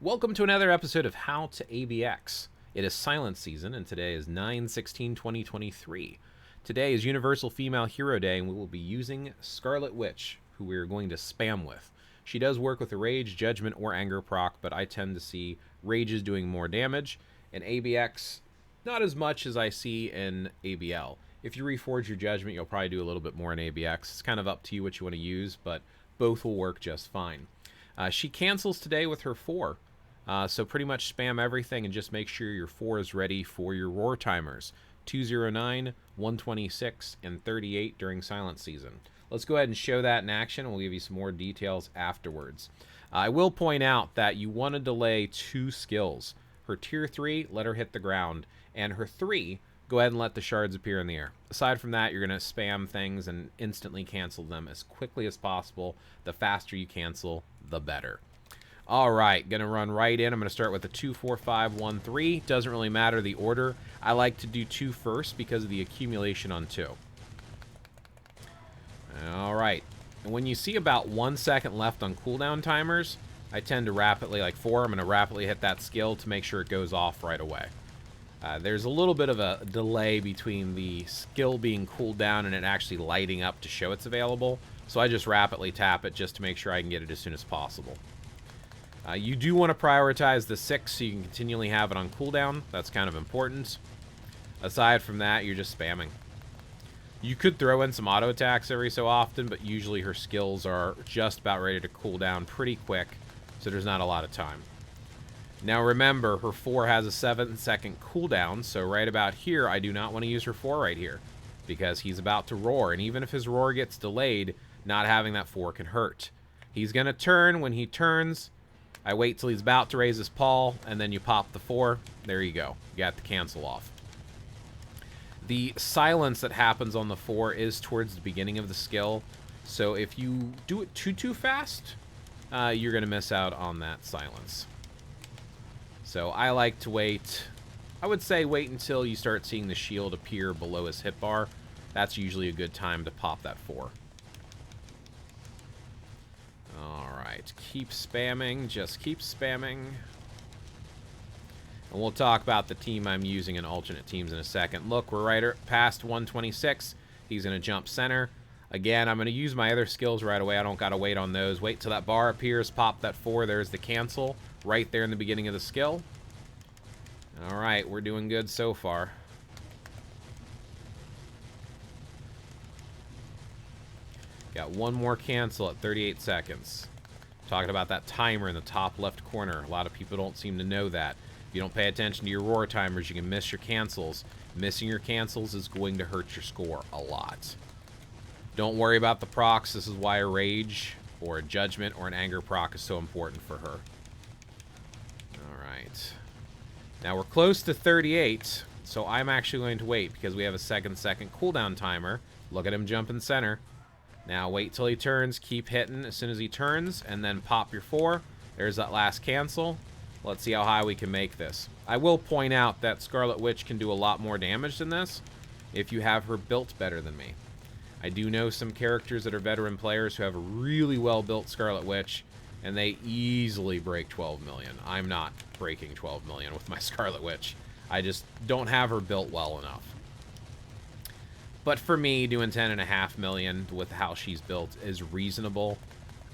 Welcome to another episode of How to ABX. It is silent season, and today is 9/16/2023. Today is Universal Female Hero Day, and we will be using Scarlet Witch, who we are going to spam with. She does work with a Rage, Judgment, or Anger proc, but I tend to see Rages doing more damage, and ABX not as much as I see in ABL. If you reforge your Judgment, you'll probably do a little bit more in ABX. It's kind of up to you what you want to use, but both will work just fine. She cancels today with her 4. So pretty much spam everything and just make sure your 4 is ready for your roar timers. 209, 126, and 38 during silent season. Let's go ahead and show that in action, and we'll give you some more details afterwards. I will point out that you want to delay 2 skills. Her tier 3, let her hit the ground, and her 3, go ahead and let the shards appear in the air. Aside from that, you're going to spam things and instantly cancel them as quickly as possible. The faster you cancel, the better. All right, going to run right in. I'm going to start with a 2, 4, 5, 1, 3. Doesn't really matter the order. I like to do 2 first because of the accumulation on 2. All right. And when you see about 1 second left on cooldown timers, I tend to rapidly, like 4, I'm going to rapidly hit that skill to make sure it goes off right away. There's a little bit of a delay between the skill being cooled down and it actually lighting up to show it's available. So I just rapidly tap it just to make sure I can get it as soon as possible. You do want to prioritize the 6 so you can continually have it on cooldown. That's kind of important. Aside from that, you're just spamming. You could throw in some auto attacks every so often, but usually her skills are just about ready to cool down pretty quick, so there's not a lot of time. Now remember, her 4 has a 7-second cooldown, so right about here, I do not want to use her 4 right here, because he's about to roar, and even if his roar gets delayed, not having that 4 can hurt. He's going to turn. When he turns, I wait till he's about to raise his paw, and then you pop the 4. There you go. You got the cancel off. The silence that happens on the 4 is towards the beginning of the skill, so if you do it too fast, you're going to miss out on that silence. So I like to wait. I would say wait until you start seeing the shield appear below his hit bar. That's usually a good time to pop that 4. Alright, keep spamming, just keep spamming. And we'll talk about the team I'm using in alternate teams in a second. Look, we're right past 126. He's going to jump center. Again, I'm going to use my other skills right away. I don't got to wait on those. Wait till that bar appears, pop that 4. There's the cancel right there in the beginning of the skill. Alright, we're doing good so far. Got one more cancel at 38 seconds. Talking about that timer in the top left corner. A lot of people don't seem to know that. If you don't pay attention to your roar timers, you can miss your cancels. Missing your cancels is going to hurt your score a lot. Don't worry about the procs. This is why a Rage or a Judgment or an Anger proc is so important for her. Alright. Now we're close to 38, so I'm actually going to wait because we have a second cooldown timer. Look at him jump in center. Now wait till he turns, keep hitting as soon as he turns, and then pop your 4. There's that last cancel. Let's see how high we can make this. I will point out that Scarlet Witch can do a lot more damage than this if you have her built better than me. I do know some characters that are veteran players who have a really well-built Scarlet Witch, and they easily break 12 million. I'm not breaking 12 million with my Scarlet Witch. I just don't have her built well enough. But for me, doing 10.5 million with how she's built is reasonable.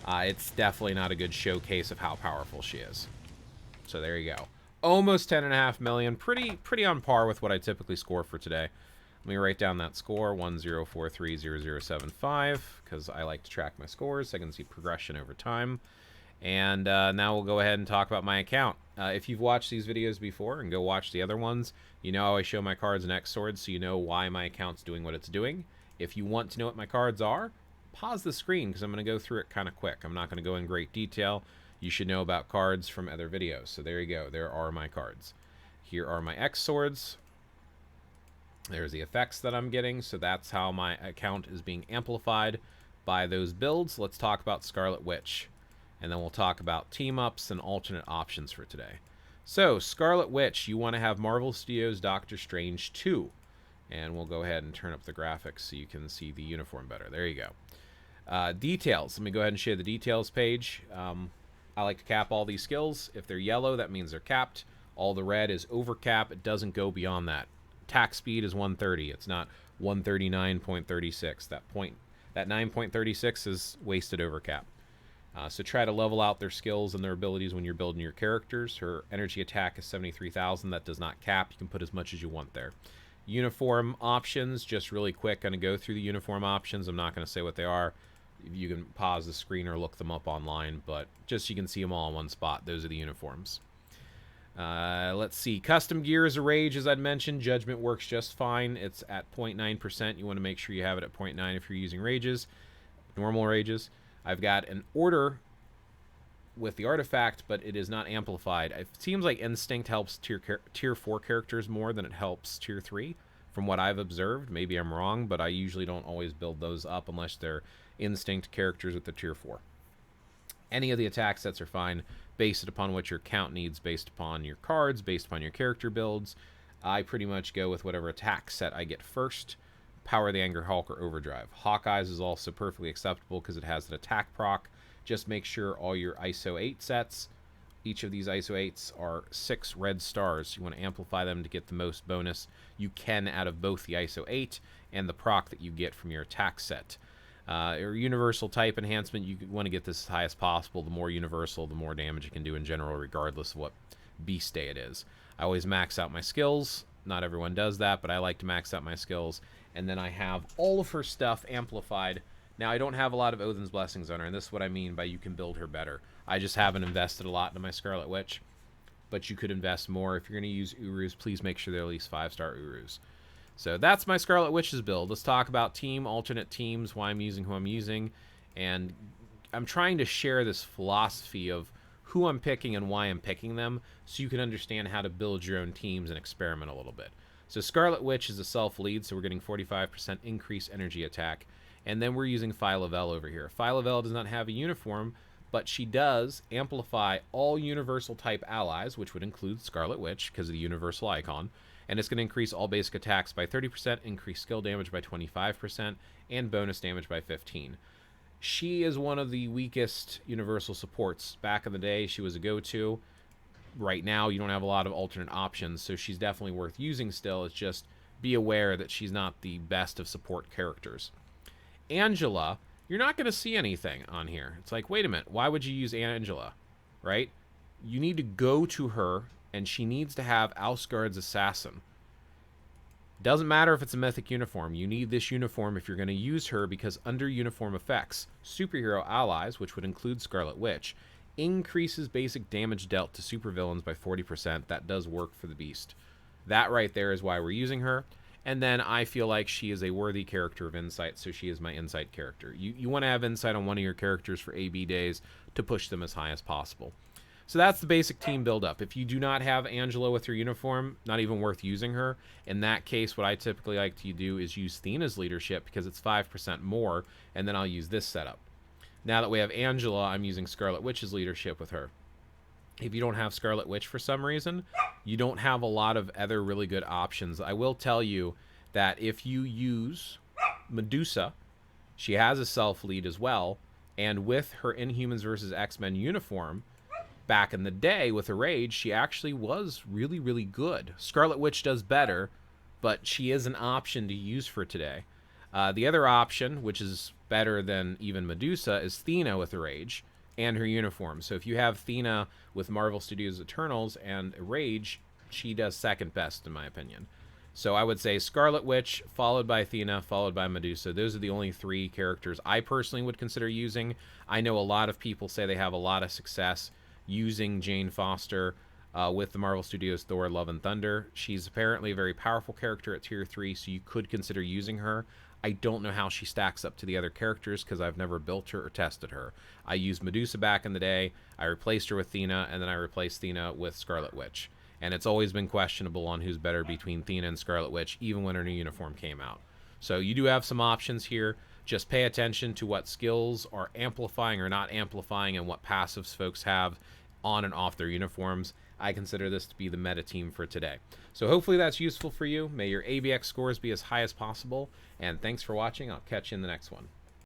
It's definitely not a good showcase of how powerful she is. So there you go. Almost 10.5 million. Pretty on par with what I typically score for today. Let me write down that score, 10430075, because I like to track my scores so I can see progression over time. And now we'll go ahead and talk about my account. If you've watched these videos before, and go watch the other ones, you know how I show my cards and X swords, so you know why my account's doing what it's doing. If you want to know what my cards are, pause the screen, because I'm going to go through it kind of quick. I'm not going to go in great detail. You should know about cards from other videos. So there you go. There are my cards. Here are my X swords. There's the effects that I'm getting, so that's how my account is being amplified by those builds. Let's talk about Scarlet Witch. And then we'll talk about team-ups and alternate options for today. So, Scarlet Witch, you want to have Marvel Studios Doctor Strange 2. And we'll go ahead and turn up the graphics so you can see the uniform better. There you go. Details. Let me go ahead and share the details page. I like to cap all these skills. If they're yellow, that means they're capped. All the red is over cap. It doesn't go beyond that. Attack speed is 130. It's not 139.36. That 9.36 is wasted over cap. So try to level out their skills and their abilities when you're building your characters. Her energy attack is 73,000. That does not cap. You can put as much as you want there. Uniform options, just really quick, going to go through the uniform options. I'm not going to say what they are. You can pause the screen or look them up online, but just so you can see them all in one spot. Those are the uniforms. Let's see. Custom gear is a rage, as I'd mentioned. Judgment works just fine. It's at 0.9%. You want to make sure you have it at 0.9 if you're using rages, normal rages. I've got an order with the artifact, but it is not amplified. It seems like Instinct helps tier 4 characters more than it helps tier 3, from what I've observed. Maybe I'm wrong, but I usually don't always build those up unless they're Instinct characters with the tier 4. Any of the attack sets are fine, based upon what your count needs, based upon your cards, based upon your character builds. I pretty much go with whatever attack set I get first. Power the Anger Hulk or Overdrive. Hawkeye's is also perfectly acceptable because it has an attack proc. Just make sure all your ISO 8 sets, each of these ISO 8s are 6 red stars. You want to amplify them to get the most bonus you can out of both the ISO 8 and the proc that you get from your attack set. Or universal type enhancement, you want to get this as high as possible. The more universal, the more damage it can do in general, regardless of what beast day it is. I always max out my skills. Not everyone does that, but I like to max out my skills. And then I have all of her stuff amplified. Now, I don't have a lot of Odin's Blessings on her, and this is what I mean by you can build her better. I just haven't invested a lot into my Scarlet Witch, but you could invest more. If you're going to use Urus, please make sure they're at least 5-star Urus. So that's my Scarlet Witch's build. Let's talk about alternate teams, why I'm using who I'm using, and I'm trying to share this philosophy of who I'm picking and why I'm picking them so you can understand how to build your own teams and experiment a little bit. So Scarlet Witch is a self-lead, so we're getting 45% increased energy attack. And then we're using Phyla-Vell over here. Phyla-Vell does not have a uniform, but she does amplify all universal type allies, which would include Scarlet Witch because of the universal icon. And it's going to increase all basic attacks by 30%, increase skill damage by 25%, and bonus damage by 15%. She is one of the weakest universal supports. Back in the day, she was a go-to. Right now, you don't have a lot of alternate options, so she's definitely worth using still. It's just be aware that she's not the best of support characters. Angela, you're not going to see anything on here. It's like, wait a minute, why would you use Angela, right? You need to go to her, and she needs to have Ausgard's Assassin. Doesn't matter if it's a mythic uniform. You need this uniform if you're going to use her because under uniform effects, superhero allies, which would include Scarlet Witch, increases basic damage dealt to supervillains by 40%. That does work for the beast. That right there is why we're using her. And then I feel like she is a worthy character of insight, so she is my insight character. You want to have insight on one of your characters for AB days to push them as high as possible. So that's the basic team build-up. If you do not have Angela with her uniform, not even worth using her. In that case, what I typically like to do is use Thena's leadership because it's 5% more, and then I'll use this setup. Now that we have Angela, I'm using Scarlet Witch's leadership with her. If you don't have Scarlet Witch for some reason, you don't have a lot of other really good options. I will tell you that if you use Medusa, she has a self-lead as well, and with her Inhumans vs. X-Men uniform, back in the day with a rage, she actually was really, really good. Scarlet Witch does better, but she is an option to use for today. The other option, which is better than even Medusa, is Thena with a rage and her uniform. So if you have Thena with Marvel Studios Eternals and a rage, she does second best in my opinion. So I would say Scarlet Witch, followed by Thena, followed by Medusa. Those are the only 3 characters I personally would consider using. I know a lot of people say they have a lot of success using Jane Foster with the Marvel Studios Thor Love and Thunder. She's apparently a very powerful character at tier 3, so you could consider using her. I don't know how she stacks up to the other characters because I've never built her or tested her. I used Medusa back in the day, I replaced her with Thena, and then I replaced Thena with Scarlet Witch. And it's always been questionable on who's better between Thena and Scarlet Witch, even when her new uniform came out. So you do have some options here. Just pay attention to what skills are amplifying or not amplifying and what passives folks have on and off their uniforms. I consider this to be the meta team for today. So hopefully that's useful for you. May your ABX scores be as high as possible. And thanks for watching. I'll catch you in the next one.